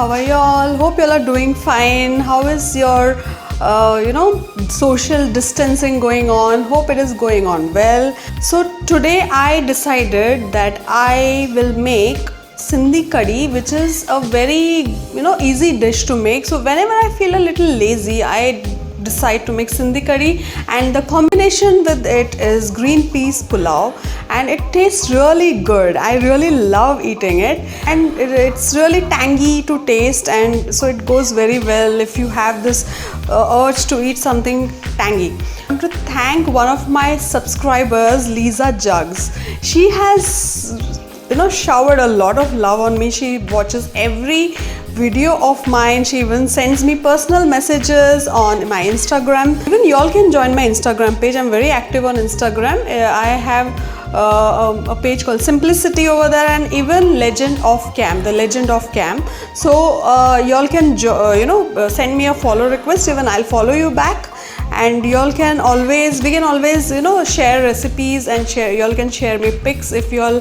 how are you all? Hope you all are doing fine. How is your social distancing going on? Hope it is going on well. So today I decided that I will make Sindhi curry, which is a very easy dish to make. So whenever I feel a little lazy, I decide to make Sindhi curry, and the combination with it is green peas pulao, and it tastes really good. I really love eating it, and it's really tangy to taste, and so it goes very well if you have this urge to eat something tangy. I want to thank one of my subscribers, Lisa Jugs. She has showered a lot of love on me. She watches every video of mine. She even sends me personal messages on my Instagram. Even y'all can join my Instagram page. I'm very active on Instagram. I have a page called Simplicity over there, and even Legend of Cam, the Legend of Cam. So y'all can send me a follow request. Even I'll follow you back. And we can always share recipes, and y'all can share me pics if y'all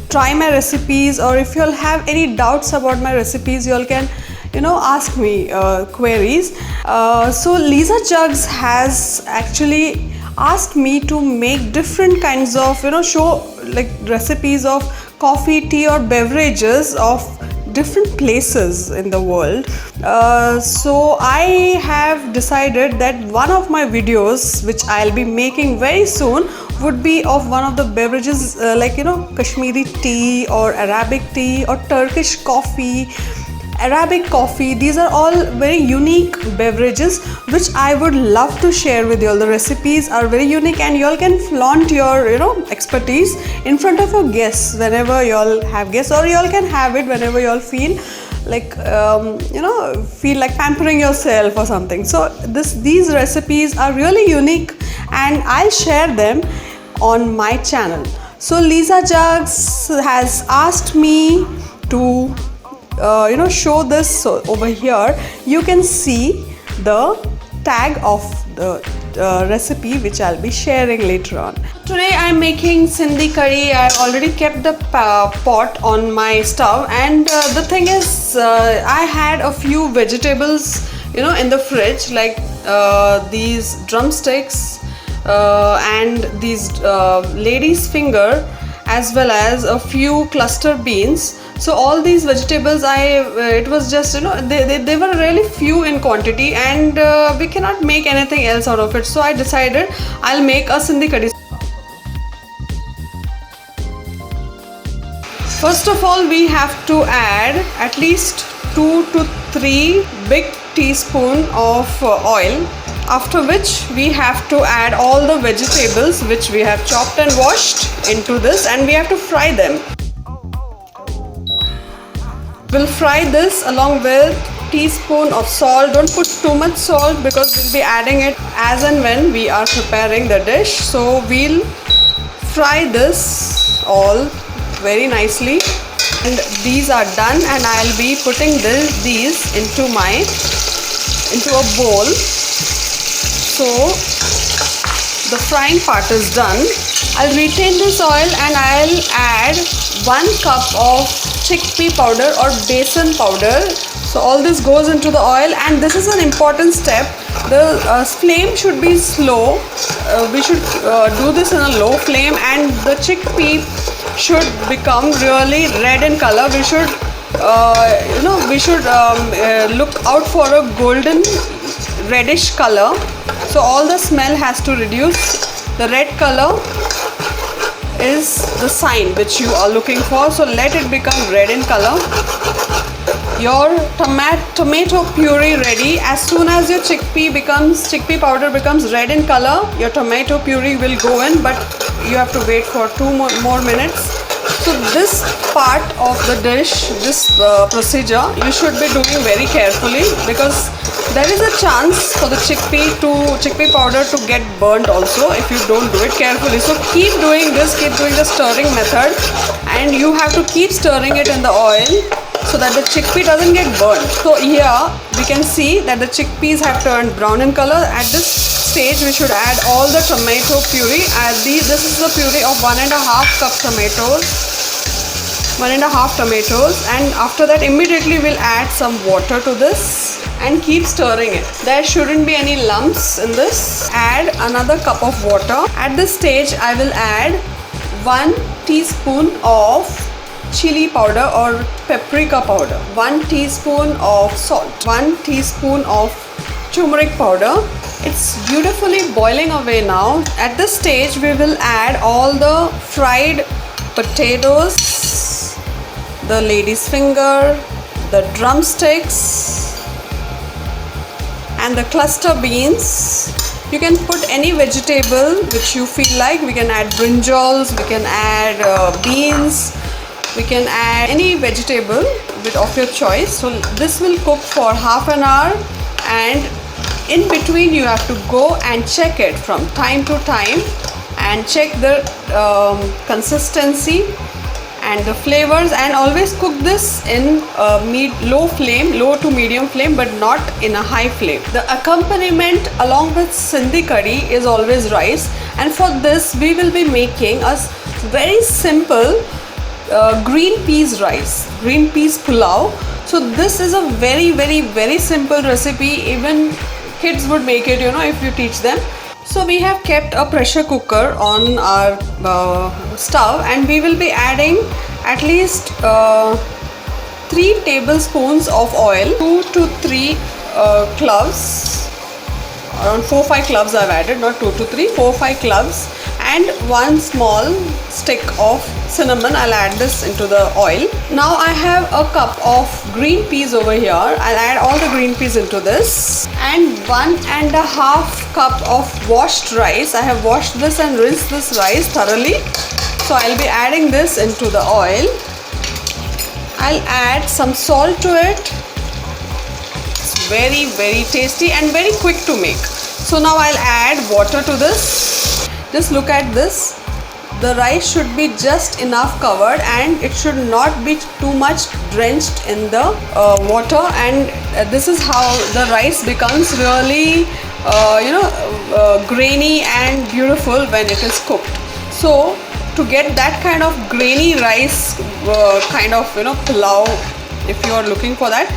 try my recipes, or if y'all have any doubts about my recipes, y'all can ask me queries. So Lisa Jugs has actually asked me to make different kinds of show like recipes of coffee, tea or beverages of different places in the world. So I have decided that one of my videos, which I'll be making very soon, would be of one of the beverages Kashmiri tea or Arabic tea or Turkish coffee, Arabic coffee. These are all very unique beverages which I would love to share with you all. The recipes are very unique, and you all can flaunt your expertise in front of your guests whenever you all have guests, or you all can have it whenever you all feel like feel like pampering yourself or something. So these recipes are really unique, and I'll share them on my channel. So Lisa Jugs has asked me to show this. So over here you can see the tag of the recipe which I'll be sharing later on. Today I'm making Sindhi curry. I already kept the pot on my stove, and the thing is I had a few vegetables in the fridge, like these drumsticks and these lady's finger, as well as a few cluster beans. So all these vegetables, it was just they were really few in quantity, and we cannot make anything else out of it. So I decided I'll make a Sindhi curry. First of all, we have to add at least 2 to 3 big teaspoons of oil, after which we have to add all the vegetables which we have chopped and washed into this, and we have to fry them. We'll fry this along with teaspoon of salt. Don't put too much salt because we'll be adding it as and when we are preparing the dish. So we'll fry this all very nicely, and these are done, and I'll be putting these into a bowl. So the frying part is done. I'll retain this oil, and I'll add 1 cup of chickpea powder or besan powder. So all this goes into the oil, and this is an important step. The flame should be slow. We should do this in a low flame, and the chickpea should become really red in color. We should look out for a golden reddish color. So all the smell has to reduce. The red color is the sign which you are looking for. So let it become red in color. Your tomato puree ready. As soon as your chickpea powder becomes red in color, your tomato puree will go in, but you have to wait for 2 more minutes. So this part of the dish, this procedure, you should be doing very carefully, because there is a chance for the chickpea powder to get burnt also if you don't do it carefully. So keep doing the stirring method, and you have to keep stirring it in the oil so that the chickpea doesn't get burnt. So here we can see that the chickpeas have turned brown in color. At this stage we should add all the tomato puree. This is the puree of 1.5 cup tomatoes. 1.5 tomatoes, and after that immediately we'll add some water to this and keep stirring it. There shouldn't be any lumps in this. Add another cup of water. At this stage I will add 1 teaspoon of chili powder or paprika powder, 1 teaspoon of salt, 1 teaspoon of turmeric powder. It's beautifully boiling away now. At this stage we will add all the fried potatoes, the lady's finger, the drumsticks and the cluster beans. You can put any vegetable which you feel like. We can add brinjals, we can add beans, we can add any vegetable of your choice. So this will cook for half an hour, and in between you have to go and check it from time to time and check the consistency and the flavors, and always cook this in low to medium flame, but not in a high flame. The accompaniment along with Sindhi curry is always rice, and for this we will be making a very simple green peas rice, green peas pulao. So this is a very simple recipe. Even kids would make it, if you teach them. So we have kept a pressure cooker on our stove, and we will be adding at least 3 tablespoons of oil, 2 to 3 cloves, around 4-5 cloves I've added, not 2 to 3, 4-5 cloves, and 1 small stick of cinnamon. I'll add this into the oil. Now I have a cup of green peas over here. I'll add all the green peas into this, and 1.5 cup of washed rice. I have washed this and rinsed this rice thoroughly. So I'll be adding this into the oil. I'll add some salt to it. It's very tasty and very quick to make. So now I'll add water to this. Just look at this. The rice should be just enough covered, and it should not be too much drenched in the water, and this is how the rice becomes really grainy and beautiful when it is cooked. So to get that kind of grainy rice pulao, if you are looking for that,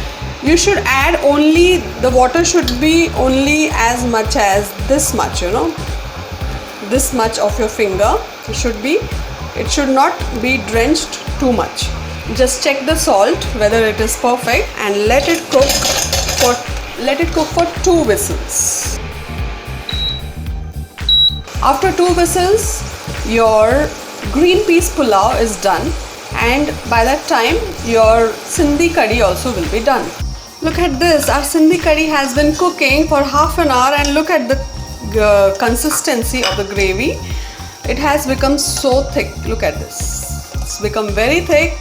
you should add only, the water should be only as much as this much, this much of your finger it should not be drenched too much. Just check the salt whether it is perfect, and let it cook for 2 whistles. After 2 whistles, your green peas pulao is done, and by that time your Sindhi curry also will be done. Look at this, our Sindhi curry has been cooking for half an hour, and look at the consistency of the gravy. It has become so thick. Look at this, it's become very thick,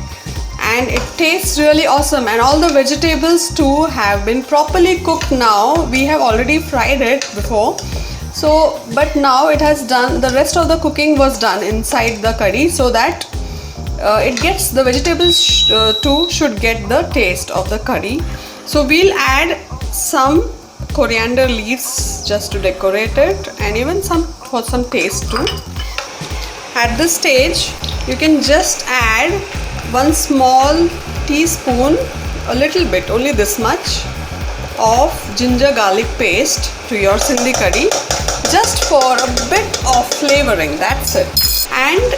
and it tastes really awesome, and all the vegetables too have been properly cooked. Now we have already fried it before, so but now it has done, the rest of the cooking was done inside the curry, so that it gets, the vegetables too should get the taste of the curry. So we'll add some coriander leaves just to decorate it, and even some for some taste too. At this stage you can just add 1 small teaspoon, a little bit, only this much, of ginger garlic paste to your Sindhi curry, just for a bit of flavoring, that's it. And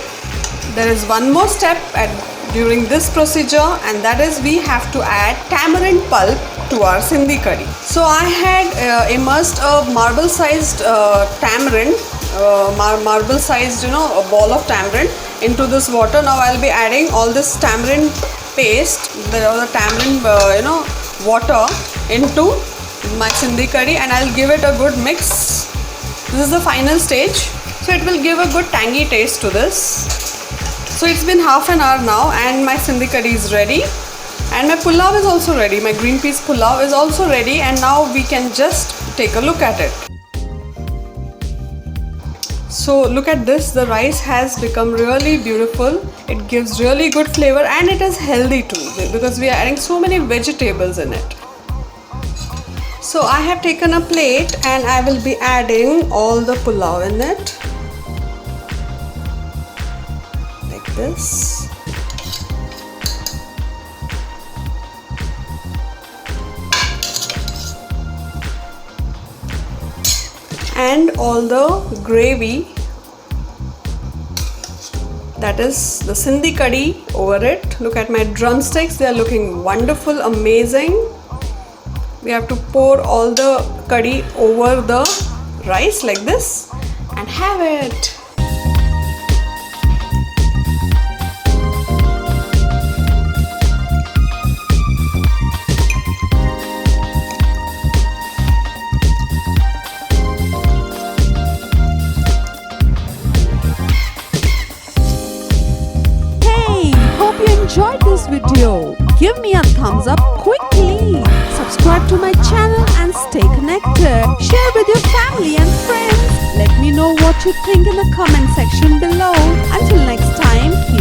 there is one more step during this procedure, and that is we have to add tamarind pulp to our Sindhi curry. So I had immersed a marble sized tamarind, marble sized a ball of tamarind into this water. Now I'll be adding all this tamarind paste, the tamarind water into my Sindhi curry, and I'll give it a good mix. This is the final stage, so it will give a good tangy taste to this. So it's been half an hour now, and my Sindhi curry is ready, and my pulao is also ready. My green peas pulao is also ready, and now we can just take a look at it. So look at this, the rice has become really beautiful. It gives really good flavor, and it is healthy too, because we are adding so many vegetables in it. So I have taken a plate, and I will be adding all the pulao in it, like this. and all the gravy, that is the Sindhi curry, over it. Look at my drumsticks, they are looking wonderful, amazing. We have to pour all the curry over the rice like this and have it. Enjoyed this video, give me a thumbs up quickly, subscribe to my channel and stay connected, share with your family and friends, let me know what you think in the comment section below. Until next time, keep